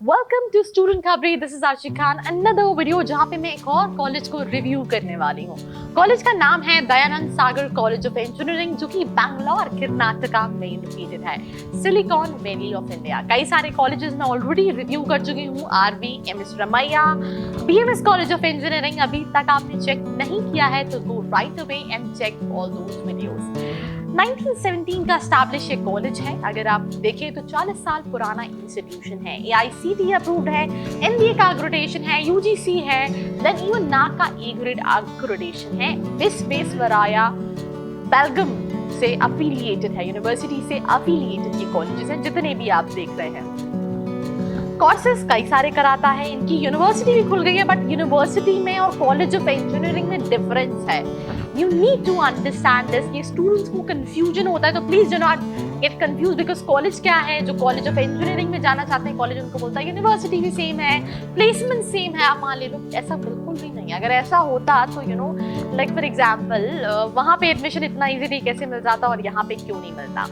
Welcome to student Khabri. This is Ashiq Khan, another video जहाँ पे मैं एक और कॉलेज को रिव्यू करने वाली हूँ। कॉलेज का नाम है Dayanand Sagar college of engineering, जो कि बैंगलोर कर्नाटका में लोकेटेड है, सिलिकॉन वैली ऑफ इंडिया। कई सारे कॉलेजेस में ऑलरेडी रिव्यू कर चुकी हूँ। RV, MS Ramaiah, BMS college of engineering. अभी तक आपने चेक नहीं किया है तो go right away and check all those videos. 1917 का एस्टैब्लिश ये कॉलेज है। अगर आप देखें तो 40 साल पुराना इंस्टीट्यूशन है। AICTE अप्रूव्ड है, NBA का अक्रेडिटेशन है, UGC है, देन इवन NAAC का A ग्रेड अक्रेडिटेशन है। विश्वेश्वराया बेल्गाम से अफिलिएटेड है, यूनिवर्सिटी से अफिलिएटेड ये कॉलेजेस हैं जितने भी आप देख रहे हैं। कोर्सेज कई सारे कराता है। इनकी यूनिवर्सिटी भी खुल गई है, बट यूनिवर्सिटी में और कॉलेज ऑफ इंजीनियरिंग में डिफरेंस है। You need to understand this. ये स्टूडेंट्स को कंफ्यूजन होता है, तो please do not get confuse, because college क्या है, जो कॉलेज ऑफ इंजीनियरिंग में जाना चाहते हैं कॉलेज उनको बोलता है यूनिवर्सिटी भी सेम है, प्लेसमेंट सेम है, आप मान ले लो। ऐसा बिल्कुल भी नहीं है। अगर ऐसा होता तो you know like for example वहाँ पे एडमिशन इतना ईजीली कैसे मिल जाता और यहाँ पे क्यों नहीं मिलता।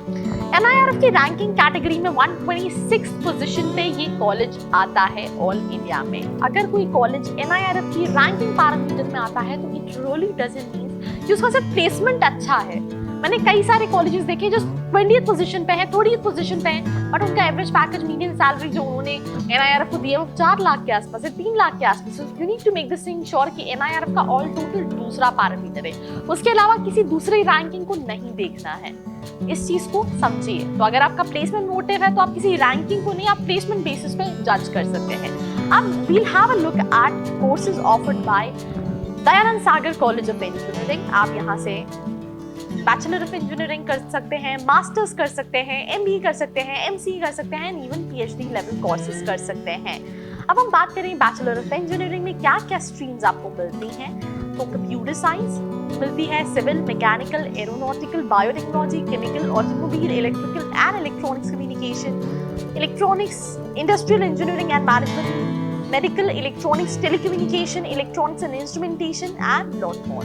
NIRF की रैंकिंग कैटेगरी में 126 पोजीशन पे ये कॉलेज आता है ऑल इंडिया में। अगर कोई कॉलेज NIRF की रैंकिंग पैरामीटर में आता है तो इट रियली डजंट मीन कि उसका सिर्फ प्लेसमेंट अच्छा है। मैंने कई सारे कॉलेजेस देखे जो 20th पोजीशन पे है, 30th पोजीशन पे है, बट उनका एवरेज पैकेज, मीडियन सैलरी जो उन्होंने NIRF को दिया वो 4 लाख के आसपास है, 3 लाख के आसपास। You need to make this thing sure कि NIRF का ऑल टोटल दूसरा पैरामीटर है, उसके अलावा किसी दूसरी रैंकिंग को नहीं देखना है। इस चीज को समझिए। तो अगर आपका प्लेसमेंट मोटिव है तो आप किसी रैंकिंग को नहीं, आप प्लेसमेंट बेसिस पे जज कर सकते हैं। अब we'll have a look at courses offered by Dayananda Sagar college of engineering. आप यहाँ से बैचलर ऑफ इंजीनियरिंग कर सकते हैं, मास्टर्स कर सकते हैं, MBA कर सकते हैं, MCA कर सकते हैं, इवन PhD लेवल कोर्सेज कर सकते हैं। अब हम बात करें बैचलर ऑफ इंजीनियरिंग में क्या क्या स्ट्रीम्स आपको मिलती हैं, तो कंप्यूटर साइंस मिलती है, civil, mechanical, aeronautical, biotechnology, chemical, automobile, electrical and electronics communication, electronics, industrial engineering and management, medical, electronics, telecommunication, electronics and instrumentation and lot more.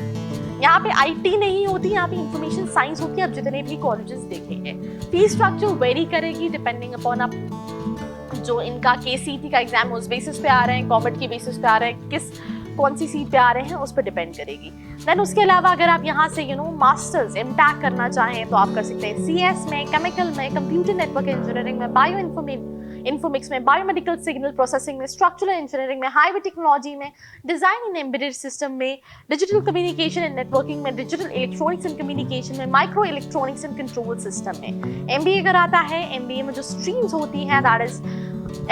यहाँ पे IT नहीं होती, यहाँ पे इंफॉर्मेशन साइंस होती है। आप जितने भी कॉलेजेस देखेंगे, फीस स्ट्रक्चर वेरी करेगी डिपेंडिंग अपॉन आप जो इनका KCET का एग्जाम उस बेसिस पे आ रहे हैं, कॉमेट की बेसिस पे आ रहे हैं, कौन सी सीट पे आ रहे हैं उस पर डिपेंड करेगी। देन उसके अलावा अगर आप यहाँ से मास्टर्स MTech करना चाहें तो आप कर सकते हैं CS में, केमिकल में, कंप्यूटर नेटवर्क इंजीनियरिंग में, बायो इन्फॉर्मिक्स में, बायोमेडिकल सिग्नल प्रोसेसिंग में, स्ट्रक्चरल इंजीनियरिंग में, हाईवे टेक्नोलॉजी में, डिजाइन इन एम्बेडेड सिस्टम में, डिजिटल कम्युनिकेशन एंड नेटवर्किंग में, डिजिटल इलेक्ट्रॉनिक्स एंड कम्युनिकेशन में, micro electronics and control system में। MBA कराता है। MBA में जो स्ट्रीम्स होती हैं that is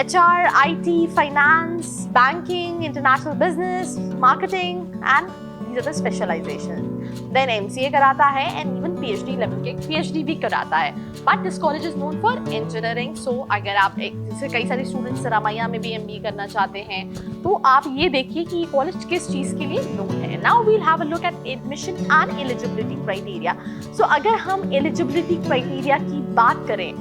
HR, IT, finance, banking, international business, marketing and these are the specialization. Then MCA कराता है and even PhD level के PhD भी कराता है। But this college is known for engineering. So अगर आप जैसे कई सारे स्टूडेंट्स रमैया में भी MBA करना चाहते हैं तो आप ये देखिए कि ये कॉलेज किस चीज के लिए नोन है। Now we'll have a look at admission and eligibility criteria. So अगर हम eligibility criteria की बात करें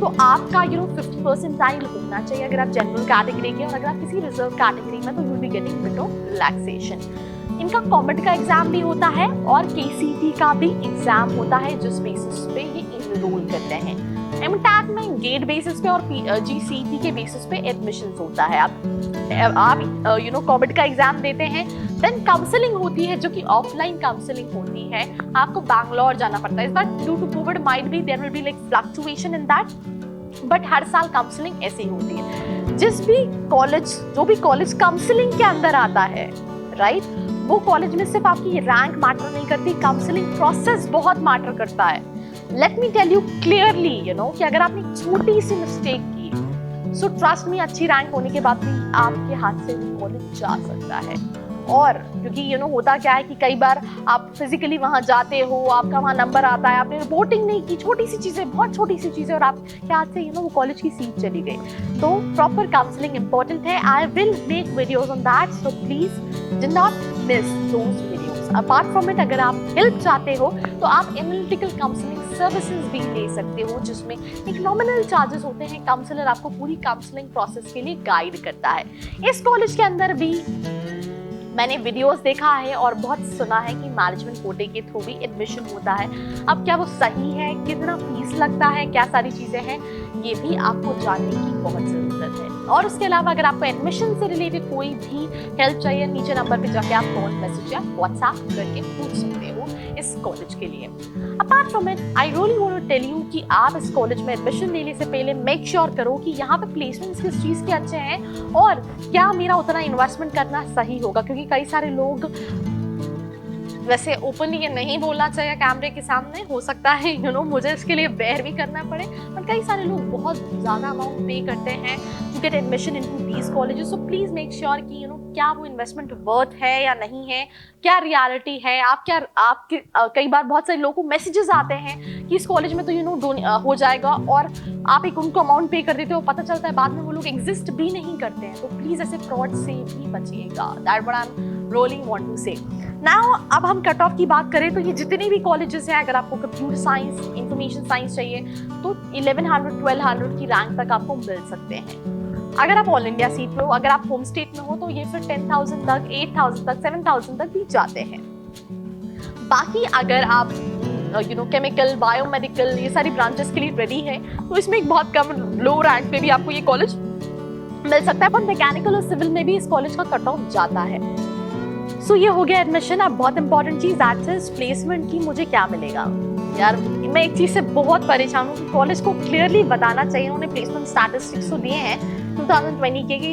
तो आपका 50 परसेंटाइल होना चाहिए अगर आप जनरल कैटेगरी के, और अगर आप किसी रिजर्व कैटेगरी में तो you will be getting bit of relaxation. इनका कॉमेट का एग्जाम भी होता है और KCET का भी एग्जाम होता है जिस बेसिस पे ये इनरोल करते हैं। MTech में गेट बेसिस पे और GCET के बेसिस पे एडमिशंस होता है। आप कॉमेट का एग्जाम देते हैं, देन काउंसलिंग होती है जो कि ऑफलाइन काउंसलिंग होती है। आपको बैंगलोर जाना पड़ता है। इस बार due to covid might be there will be like fluctuation in that, but हर साल काउंसलिंग ऐसे ही होती है। जो भी कॉलेज काउंसलिंग के अंदर आता है, राइट, वो कॉलेज में सिर्फ आपकी रैंक मैटर नहीं करती, काउंसलिंग प्रोसेस बहुत मैटर करता है। Let me tell you clearly कि अगर आपने छोटी सी मिस्टेक की, सो ट्रस्ट मी, अच्छी रैंक होने के बाद भी आपके हाथ से वो कॉलेज जा सकता है। और क्योंकि होता क्या है कि कई बार आप फिजिकली वहां जाते हो, आपका वहां नंबर आता है, आपने रिपोर्टिंग नहीं की, छोटी सी चीजें, बहुत छोटी सी चीजें, और आपके हाथ से वो कॉलेज की सीट चली गई। तो प्रॉपर काउंसलिंग इंपॉर्टेंट है। I will make videos on that, so please do not miss those videos. Apart from it, अगर आप हेल्प चाहते हो तो आप एनालिटिकल काउंसलिंग सर्विसेज भी ले सकते हो, जिसमें एक नॉमिनल चार्जेस होते हैं। काउंसलर आपको पूरी काउंसलिंग प्रोसेस के लिए गाइड करता है। इस कॉलेज के अंदर भी मैंने वीडियोस देखा है और बहुत सुना है कि मैनेजमेंट कोटे के थ्रू भी एडमिशन होता है। अब क्या वो सही है, कितना फीस लगता है, क्या सारी चीज़ें हैं, ये भी आपको जानने की बहुत ज़रूरत है। और उसके अलावा अगर आपको एडमिशन से रिलेटेड कोई भी हेल्प चाहिए, नीचे नंबर पे जाके आप कॉल, मैसेज या व्हाट्सएप करके पूछ सकते हो इस कॉलेज के लिए। Apart from it, I really want to tell you कि आप इस कॉलेज में एडमिशन लेने से पहले मेक श्योर करो कि यहाँ पे प्लेसमेंट्स किस चीज़ के अच्छे हैं और क्या मेरा उतना इन्वेस्टमेंट करना सही होगा। क्योंकि कई सारे लोग, वैसे ओपनली ये नहीं बोलना चाहिए कैमरे के सामने, हो सकता है मुझे इसके लिए बेयर भी करना पड़े, पर कई सारे लोग बहुत ज़्यादा अमाउंट पे करते हैं to get admission into these colleges. So please make sure कि क्या वो इन्वेस्टमेंट वर्थ है या नहीं है, क्या रियलिटी है। आपके कई बार बहुत सारे लोगों को मैसेजेस आते हैं कि इस कॉलेज में तो हो जाएगा और आप एक उनको अमाउंट पे कर देते हो, पता चलता है बाद में वो लोग एग्जिस्ट भी नहीं करते हैं। तो प्लीज़ ऐसे फ्रॉड से भी बचिएगा। That what I am really want to say. Now अब हम कट ऑफ की बात करें तो ये जितने भी कॉलेजेस हैं, अगर आपको कंप्यूटर साइंस, इंफॉर्मेशन साइंस चाहिए तो 1100-1200 की रैंक तक आपको मिल सकते हैं। अगर आप ऑल इंडिया सीट पे हो, अगर आप होम स्टेट में हो तो ये फिर 10,000 तक, 8,000 तक, 7,000 तक भी जाते हैं। बाकी अगर आप केमिकल, बायोमेडिकल, ये सारी ब्रांचेस के लिए रेडी है तो इसमें एक बहुत कम लो रैंक पे भी आपको ये कॉलेज मिल सकता है। पर मैकेनिकल और सिविल में भी इस कॉलेज का कट ऑफ जाता है। सो ये हो गया एडमिशन। अब बहुत इंपॉर्टेंट चीज दैट इज प्लेसमेंट की, मुझे क्या मिलेगा। यार मैं एक चीज से बहुत परेशान हूँ कि कॉलेज को क्लियरली बताना चाहिए। उन्होंने प्लेसमेंट स्टैटिस्टिक्स तो दिए हैं 2020 के कि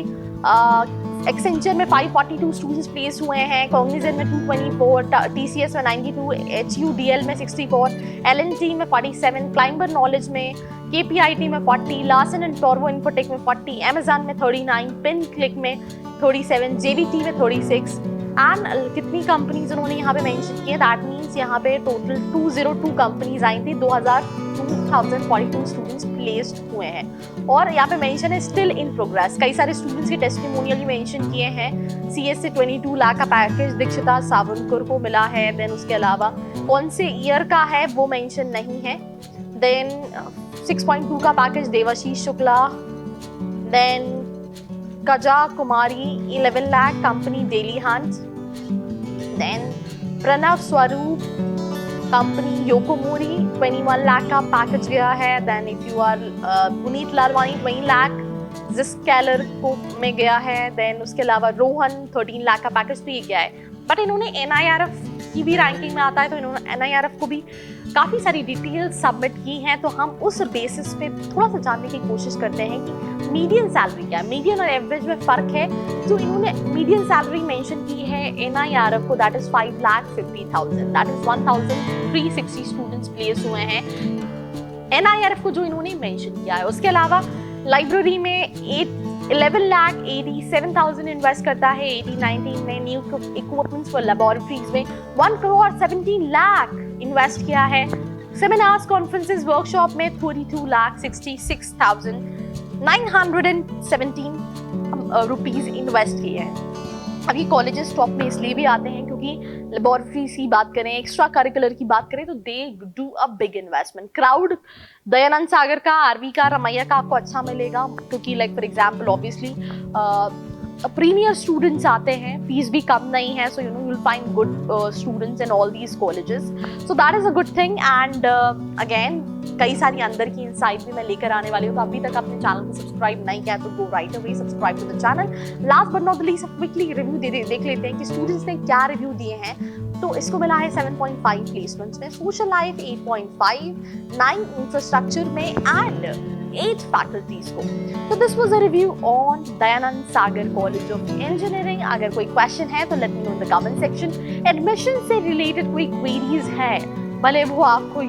एक्सेंचर में 542 स्टूडेंट्स प्लेस हुए हैं, कॉग्निजेंट में 224, टीसीएस में 92, HUDL में 64, LNT में 47, क्लाइंबर नॉलेज में, KPIT में 40, लार्सन एंड टोरवो इन्फोटेक में 40, अमेजॉन में 39, पिन क्लिक में 37, JVT में 36 एंड कितनी कंपनीज उन्होंने यहाँ पे मेंशन किए। दैट मीन्स यहाँ पे टोटल 202 कंपनीज आई थी, 2042 स्टूडेंट्स प्लेस्ड हुए हैं। और यहाँ पे मेंशन है स्टिल इन प्रोग्रेस। कई सारे स्टूडेंट्स के टेस्टिमोनियल भी मेंशन किए हैं। CS से 22 लाख का पैकेज दीक्षिता सावंतकर को मिला है। देन उसके अलावा कौन से ईयर का है वो मेंशन नहीं है। देन 6.2 का package Devashish Shukla. Then Kaja Kumari 11 lakh company daily hunt. Then Pranav Swaroop company योकोमोरी 21 लाख का पैकेज गया है। Then if you are Puneet Lalwani 20 lakh Zscaler को में गया है। देन उसके अलावा रोहन 13 लाख का पैकेज तो ये गया है। बट इन्होंने NIRF की भी रैंकिंग में आता है तो इन्होंने NIRF को भी काफ़ी सारी डिटेल्स सबमिट की हैं। तो हम उस बेसिस पे थोड़ा सा जानने की कोशिश करते हैं कि मीडियन सैलरी क्या है, मीडियन और एवरेज में फ़र्क है। जो इन्होंने मीडियन सैलरी मेंशन की है NIRF को, that is 5,50,000, that is 1,360 students place हुए हैं NIRF को जो इन्होंने मेंशन किया है। उसके अलावा लाइब्रेरी में 11,87,000 इन्वेस्ट करता है 18-19 में। न्यू इक्विपमेंट्स फॉर लेबोरेटरीज में 1,17 लाख इन्वेस्ट किया है। सेमिनार्स, कॉन्फ्रेंसेस, वर्कशॉप में 32,66,917 रुपीज इन्वेस्ट किए हैं। अब ये कॉलेजेस टॉप में इसलिए भी आते हैं क्योंकि लेबोरेटरीज की बात करें, एक्स्ट्रा करिकुलर की बात करें तो they do a big investment. Crowd Dayananda Sagar का, RV का, रमैया का आपको अच्छा मिलेगा क्योंकि like for example obviously premier students आते हैं, फीस भी कम नहीं है। So you will find good students in all these colleges. So that is a good thing. And again कई सारी अंदर की इनसाइट भी मैं लेकर आने वाली हूँ। तो अभी तक अपने चैनल को सब्सक्राइब नहीं किया तो go right away subscribe to the channel. Last but not the least quickly review देख लेते हैं कि स्टूडेंट्स ने क्या रिव्यू दिए हैं। तो इसको मिला है 7.5 प्लेसमेंट्स में, सोशल लाइफ 8.5, 9 इंफ्रास्ट्रक्चर में एंड 8 फैकल्टीज को। तो this was a review on Dayanand Sagar college of engineering. अगर कोई क्वेश्चन है तो let me know in the comment section. Admission से रिलेटेड कोई क्वेरीज है, भले वो आपको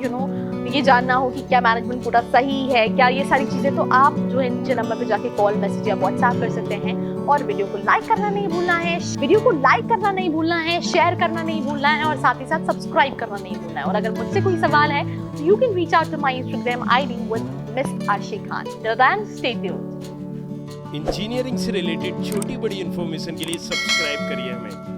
ये जानना हो कि क्या मैनेजमेंट कोटा सही है, क्या ये सारी चीज़ें, तो आप जो है नीचे नंबर पे जाके कॉल, मैसेज या व्हाट्सएप कर सकते हैं। और वीडियो को लाइक करना नहीं भूलना है, शेयर करना नहीं भूलना है और साथ ही साथ सब्सक्राइब करना नहीं भूलना है। और अगर मुझसे कोई सवाल है तो you can reach out to my Instagram ID with miss Arshi Khan. Till then stay tuned. Engineering से रिलेटेड छोटी बड़ी इन्फॉर्मेशन के लिए सब्सक्राइब करिए हमें।